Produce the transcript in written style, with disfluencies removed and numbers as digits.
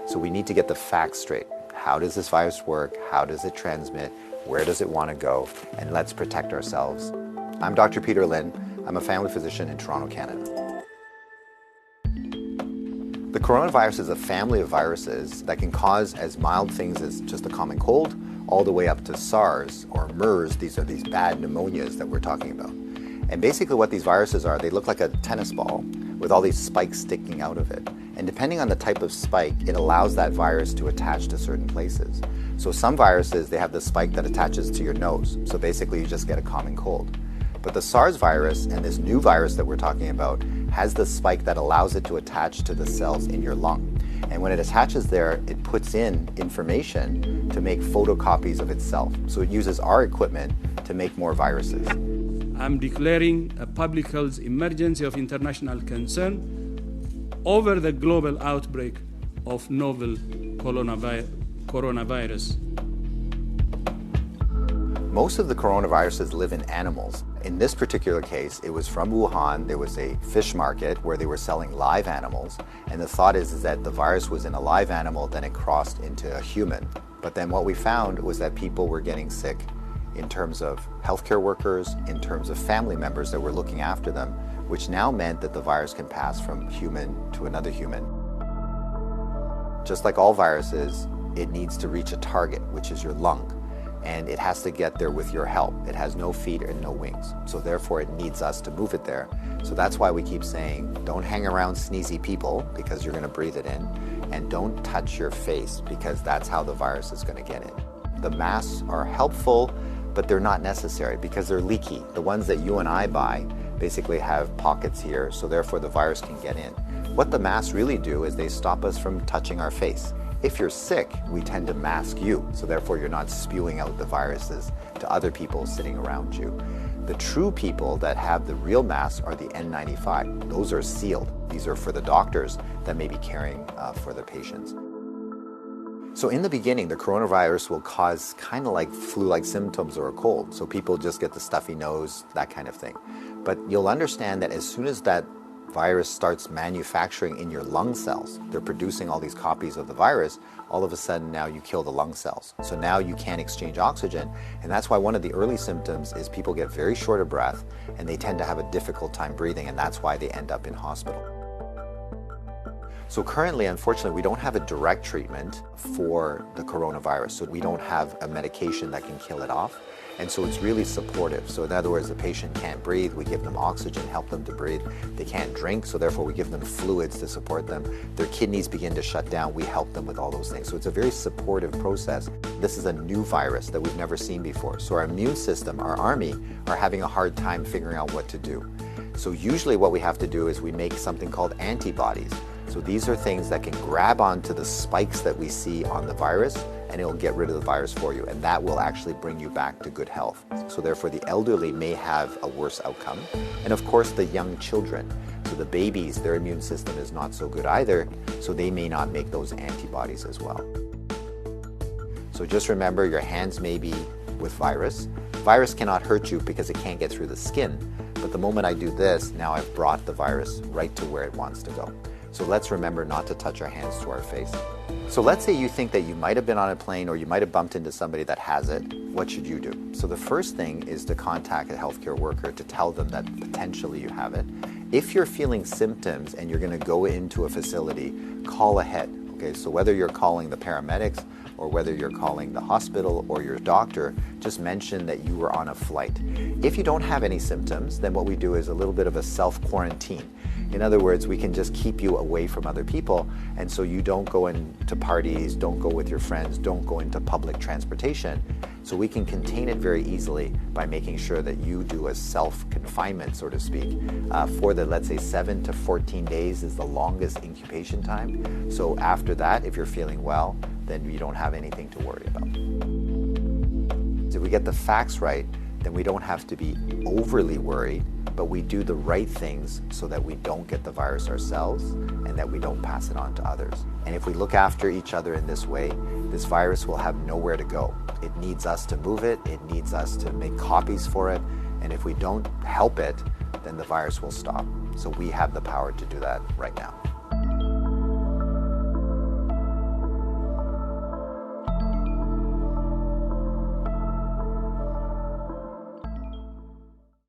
So we need to get the facts straight. How does this virus work? How does it transmit? Where does it want to go? And let's protect ourselves. I'm Dr. Peter Lin. I'm a family physician in Toronto, Canada. The coronavirus is a family of viruses that can cause as mild things as just a common cold, all the way up to SARS or MERS. These are these bad pneumonias that we're talking about. And basically what these viruses are, they look like a tennis ball with all these spikes sticking out of it. And depending on the type of spike, it allows that virus to attach to certain places. So some viruses, they have the spike that attaches to your nose. So basically you just get a common cold. But the SARS virus and this new virus that we're talking about has the spike that allows it to attach to the cells in your lung. And when it attaches there, it puts in information to make photocopies of itself. So it uses our equipment to make more viruses. I'm declaring a public health emergency of international concern over the global outbreak of novel coronavirus. Most of the coronaviruses live in animals. In this particular case, it was from Wuhan. There was a fish market where they were selling live animals. And the thought is that the virus was in a live animal, then it crossed into a human. But then what we found was that people were getting sick in terms of healthcare workers, in terms of family members that were looking after them, which now meant that the virus can pass from human to another human. Just like all viruses, it needs to reach a target, which is your lung. And it has to get there with your help. It has no feet and no wings. So therefore it needs us to move it there. So that's why we keep saying, don't hang around sneezy people because you're gonna breathe it in. And don't touch your face because that's how the virus is gonna get in. The masks are helpful, but they're not necessary because they're leaky. The ones that you and I buy basically have pockets here, so therefore the virus can get in. What the masks really do is they stop us from touching our face. If you're sick, we tend to mask you, so therefore you're not spewing out the viruses to other people sitting around you. The true people that have the real masks are the N95. Those are sealed. These are for the doctors that may be caring for the patients. So in the beginning, the coronavirus will cause kind of like flu-like symptoms or a cold. So people just get the stuffy nose, that kind of thing. But you'll understand that as soon as that virus starts manufacturing in your lung cells, they're producing all these copies of the virus, all of a sudden now you kill the lung cells. So now you can't exchange oxygen. And that's why one of the early symptoms is people get very short of breath and they tend to have a difficult time breathing, and that's why they end up in hospital. So currently, unfortunately, we don't have a direct treatment for the coronavirus. So we don't have a medication that can kill it off. And so it's really supportive. So in other words, the patient can't breathe, we give them oxygen, help them to breathe. They can't drink, so therefore we give them fluids to support them. Their kidneys begin to shut down, we help them with all those things. So it's a very supportive process. This is a new virus that we've never seen before. So our immune system, our army, are having a hard time figuring out what to do. So usually what we have to do is we make something called antibodies. So these are things that can grab onto the spikes that we see on the virus, and it'll get rid of the virus for you, and that will actually bring you back to good health. So therefore the elderly may have a worse outcome, and of course the young children. So the babies, their immune system is not so good either, so they may not make those antibodies as well. So just remember, your hands may be with virus. Virus cannot hurt you because it can't get through the skin, but the moment I do this, now I've brought the virus right to where it wants to go. So let's remember not to touch our hands to our face. So let's say you think that you might have been on a plane or you might have bumped into somebody that has it. What should you do? So the first thing is to contact a healthcare worker to tell them that potentially you have it. If you're feeling symptoms and you're going to go into a facility, call ahead. Okay, so whether you're calling the paramedics or whether you're calling the hospital or your doctor, just mention that you were on a flight. If you don't have any symptoms, then what we do is a little bit of a self-quarantine. In other words, we can just keep you away from other people, and so you don't go into parties, don't go with your friends, don't go into public transportation. So we can contain it very easily by making sure that you do a self-confinement, so to speak, for the, let's say, 7 to 14 days is the longest incubation time. So after that, if you're feeling well, then you don't have anything to worry about. So if we get the facts right, then we don't have to be overly worried, but we do the right things so that we don't get the virus ourselves and that we don't pass it on to others. And if we look after each other in this way, this virus will have nowhere to go. It needs us to move it, it needs us to make copies for it, and if we don't help it, then the virus will stop. So we have the power to do that right now.